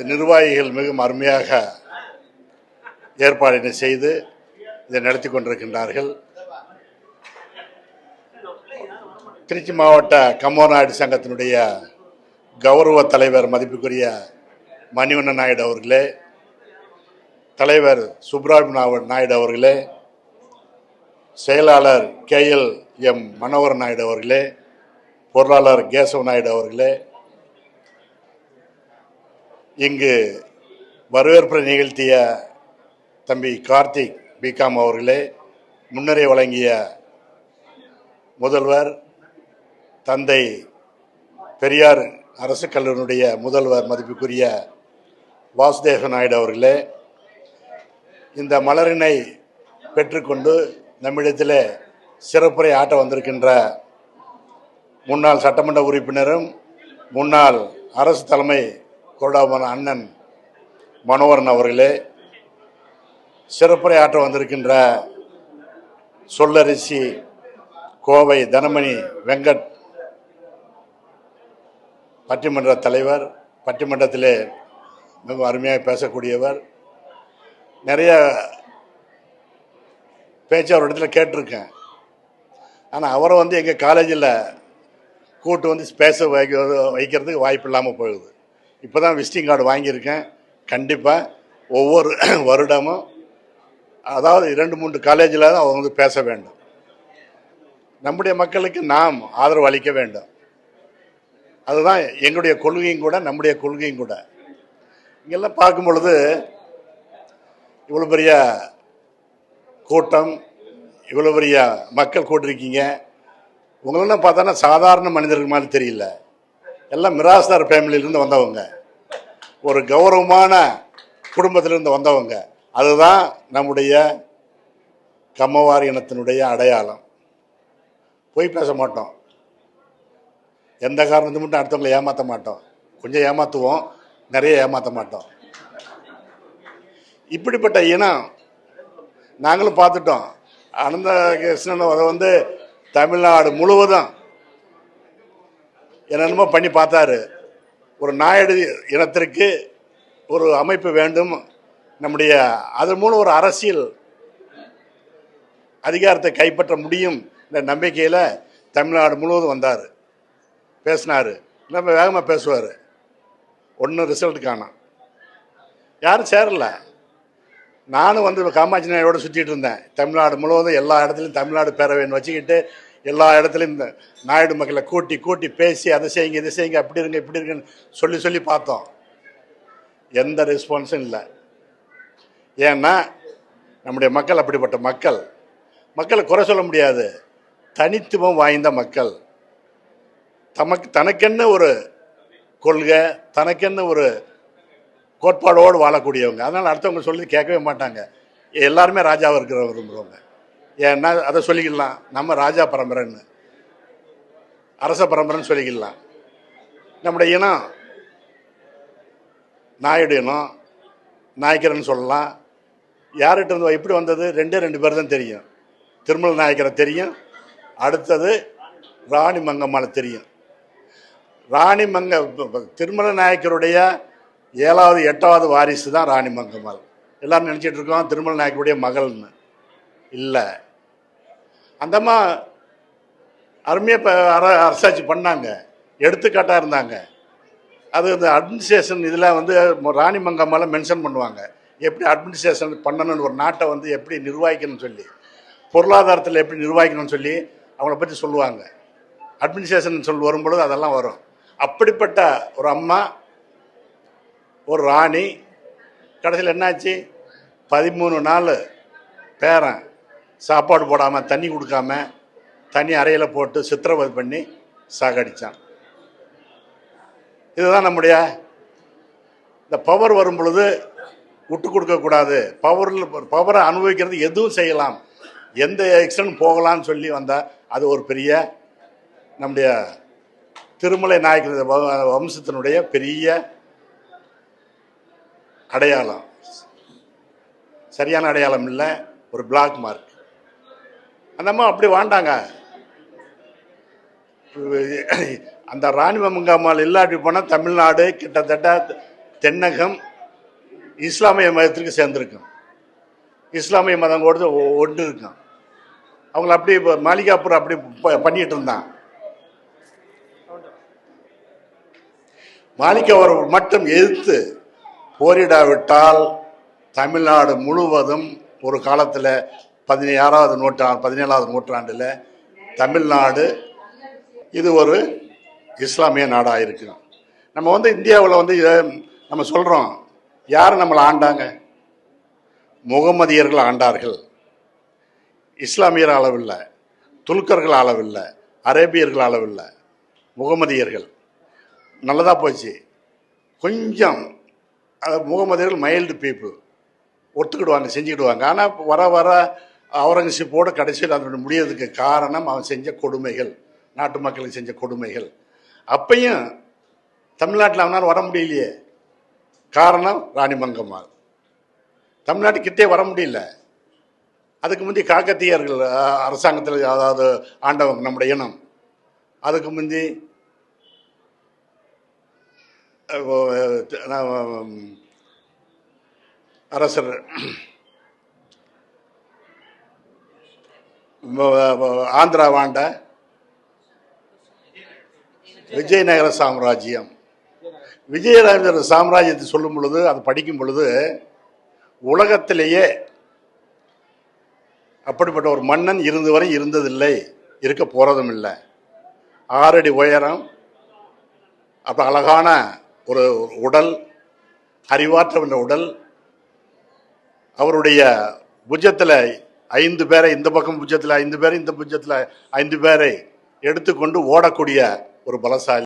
நிர்வாகிகள் மிகவும் அருமையாக ஏற்பாடினை செய்து இதை நடத்தி கொண்டிருக்கின்றார்கள். திருச்சி மாவட்ட கம்மோநாயுடு சங்கத்தினுடைய கௌரவ தலைவர் மதிப்புக்குரிய மணிவண்ணன் நாயுடு அவர்களே, தலைவர் சுப்ராமணிய நாயுடு அவர்களே, செயலாளர் KLM மனோகர் நாயுடு அவர்களே, பொருளாளர் கேசவ நாயுடு அவர்களே, இங்கு வரவேற்பு நிகழ்த்திய தம்பி கார்த்திக் பிகாம் அவர்களே, முன்னுரை வழங்கிய முதல்வர் தந்தை பெரியார் அரசு கல்லூரியினுடைய முதல்வர் மதிப்புக்குரிய வாசுதேவ நாயுடு அவர்களே, இந்த மலரினை பெற்றுக்கொண்டு நம்மிடத்தில் சிறப்புரை ஆட்ட வந்திருக்கின்ற முன்னாள் சட்டமன்ற உறுப்பினரும் முன்னாள் அரசு தலைமை கொறடாமான அண்ணன் மனோகரன் அவர்களே, சிறப்புரை ஆற்ற வந்திருக்கின்ற சொல்லரிசி கோவை தனமணி வெங்கட் பட்டிமன்ற தலைவர், பட்டிமன்றத்திலே மிகவும் அருமையாக பேசக்கூடியவர். நிறைய பேச்சு அவர் இடத்துல கேட்டிருக்கேன். ஆனால் அவரை எங்கள் காலேஜில் கூட்டு பேச வைக்கிறதுக்கு வாய்ப்பு இல்லாமல் போகுது. இப்போ தான் விசிட்டிங் கார்டு வாங்கியிருக்கேன். கண்டிப்பாக ஒவ்வொரு வருடமும் அதாவது 2-3 காலேஜில் தான் அவங்க பேச வேண்டும். நம்முடைய மக்களுக்கு நாம் ஆதரவு அளிக்க வேண்டும். அதுதான் எங்களுடைய கொள்கையும் கூட, நம்முடைய கொள்கையும் கூட. இங்கெல்லாம் பார்க்கும் பொழுது இவ்வளோ பெரிய கூட்டம், இவ்வளோ பெரிய மக்கள் கூட்டிருக்கீங்க. உங்களெல்லாம் பார்த்தோன்னா சாதாரண மனிதர்கள் மாதிரி தெரியல. எல்லாம் மிராஸ்தார் ஃபேமிலியிலேருந்து வந்தவங்க, ஒரு கௌரவமான குடும்பத்திலிருந்து வந்தவங்க. அதுதான் நம்முடைய கம்மவாரி இனத்தினுடைய அடையாளம். போய் பேச மாட்டோம், எந்த காரணத்தை மட்டும் அடுத்தவங்களை ஏமாற்ற மாட்டோம். கொஞ்சம் ஏமாற்றுவோம், நிறைய ஏமாற்ற மாட்டோம். இப்படிப்பட்ட இனம் நாங்களும் பார்த்துட்டோம். அனந்த கிருஷ்ணன் அதை தமிழ்நாடு முழுவதும் என்னென்னமோ பண்ணி பார்த்தாரு. ஒரு நாயுடு இனத்திற்கு ஒரு அமைப்பு வேண்டும், நம்முடைய அதன் மூலம் ஒரு அரசியல் அதிகாரத்தை கைப்பற்ற முடியும் என்ற நம்பிக்கையில் தமிழ்நாடு முழுவதும் வந்தார், பேசினார். நம்ம வேகமாக பேசுவார், ஒன்றும் ரிசல்ட் காணோம், யாரும் சேரல. நானும் காமாட்சி நாயோடு சுற்றிட்டு இருந்தேன். தமிழ்நாடு முழுவதும் எல்லா இடத்துலையும் தமிழ்நாடு பேரவைன்னு வச்சுக்கிட்டு எல்லா இடத்துலையும் இந்த நாயுடு மக்களை கூட்டி கூட்டி பேசி அதை செய்யுங்க இதை செய்யுங்க அப்படி இருங்க இப்படி இருக்குன்னு சொல்லி சொல்லி பார்த்தோம். எந்த ரெஸ்பான்ஸும் இல்லை. ஏன்னா நம்முடைய மக்கள் அப்படிப்பட்ட மக்கள். மக்களை குறை சொல்ல முடியாது, தனித்துவம் வாய்ந்த மக்கள். தனக்கென்ன ஒரு கொள்கை, தனக்கென்ன ஒரு கோட்பாடோடு வாழக்கூடியவங்க. அதனால் அடுத்தவங்க சொல்லி கேட்கவே மாட்டாங்க. எல்லாருமே ராஜாவாக இருக்கிற விரும்புகிறவங்க. ஏன்னா அதை சொல்லிக்கலாம், நம்ம ராஜா பரம்பரைன்னு, அரச பரம்பரைன்னு சொல்லிக்கலாம். நம்முடைய இனம் நாயுடு இனம், நாயக்கர்னு சொல்லலாம். யார்கிட்ட இருந்து எப்படி வந்தது? 2 பேர் தான் தெரியும். திருமல நாயக்கரை தெரியும், அடுத்தது ராணி மங்கம்மாளை தெரியும். திருமல நாயக்கருடைய 7வது 8வது வாரிசு தான் ராணி மங்கம்மாள். எல்லாரும் நினச்சிட்டு இருக்கோம் திருமல நாயக்கருடைய மகள்னு. இல்லை, அந்தம்மா அருமையாக அரசாட்சி பண்ணாங்க, எடுத்துக்காட்டாக இருந்தாங்க. அது இந்த அட்மினிஸ்ட்ரேஷன் இதில் ராணி மங்கம்மாளை மென்ஷன் பண்ணுவாங்க. எப்படி அட்மினிஸ்ட்ரேஷன் பண்ணணும்னு, ஒரு நாட்டை எப்படி நிர்வகிக்கணும்னு சொல்லி, பொருளாதாரத்தில் எப்படி நிர்வகிக்கணும்னு சொல்லி அவங்கள பற்றி சொல்லுவாங்க. அட்மினிஸ்ட்ரேஷன் சொல்லி வரும்பொழுது அதெல்லாம் வரும். அப்படிப்பட்ட ஒரு அம்மா, ஒரு ராணி. கடைசியில் என்னாச்சு? 13 நாள் பேரன் சாப்பாடு போடாமல், தண்ணி கொடுக்காம, தனி அறையில் போட்டு சித்திரவதை பண்ணி சாகடித்தான். இதுதான் நம்முடைய இந்த பவர் வரும் பொழுது விட்டு கொடுக்கக்கூடாது. பவரை அனுபவிக்கிறது எதுவும் செய்யலாம், எந்த எக்ஸ்டன் போகலான்னு சொல்லி வந்தால் அது ஒரு பெரிய நம்முடைய திருமலை நாயக்கர் வம்சத்தினுடைய பெரிய அடையாளம். சரியான அடையாளம் இல்லை, ஒரு பிளாக் மார்க். அந்தம்மா அப்படி வாழ்ந்தாங்க. அந்த ராணி மங்கம்மாள் இல்லாட்டி போனால் தமிழ்நாடு கிட்டத்தட்ட தென்னகம் இஸ்லாமிய மதத்திற்கு சேர்ந்திருக்கும். இஸ்லாமிய மதம் கூட ஒன்று இருக்கும். அவங்கள அப்படி மாளிகாப்பூர் அப்படி பண்ணிட்டு இருந்தான். மாளிகாவூர் மட்டும் எதிர்த்து போரிடாவிட்டால் தமிழ்நாடு முழுவதும் ஒரு காலத்தில் 17வது நூற்றாண்டில் தமிழ்நாடு இது ஒரு இஸ்லாமிய நாடாக இருக்கு. நம்ம இந்தியாவில் நம்ம சொல்கிறோம், யார் நம்மளை ஆண்டாங்க? முகமதியர்கள் ஆண்டார்கள். இஸ்லாமியர் அளவில்லை, துலுக்கர்கள் அளவில்லை, அரேபியர்கள் அளவில்லை, முகமதியர்கள். நல்லதாக போச்சு. கொஞ்சம் முகமதியர்கள் மைல்டு பீப்புள், ஒத்துக்கிடுவாங்க, செஞ்சுக்கிடுவாங்க. ஆனால் வர வர அவுரங்கசீப்போடு கடைசியில் அதனுடைய முடியறதுக்கு காரணம் அவன் செஞ்ச கொடுமைகள், நாட்டு மக்களுக்கு செஞ்ச கொடுமைகள். அப்பையும் தமிழ்நாட்டில் அவனால் வர முடியலையே. காரணம் ராணிமங்கம்மாள். தமிழ்நாட்டுக்கிட்டே வர முடியல. அதுக்கு முந்தி காக்கத்தியர்கள் அரசாங்கத்தில், அதாவது ஆண்டவங்க நம்முடைய இனம். அதுக்கு முந்தி அரசர் ஆந்திரா வாண்ட விஜயநகர சாம்ராஜ்யம். விஜயநகர சாம்ராஜ்யத்தை சொல்லும் பொழுது, அது படிக்கும் பொழுது, உலகத்திலேயே அப்படிப்பட்ட ஒரு மன்னன் வரை இருந்ததில்லை, இருக்க போறதும் இல்லை. 6 அடி உயரம், அப்ப அழகான ஒரு உடல், அறிவாற்ற உடல். அவருடைய புஜத்தில் 5 பேரை, இந்த பக்கம் புஜத்தில் 5 பேரை, இந்த புஜத்தில் 5 பேரை எடுத்துக்கொண்டு ஓடக்கூடிய ஒரு பலசாலி.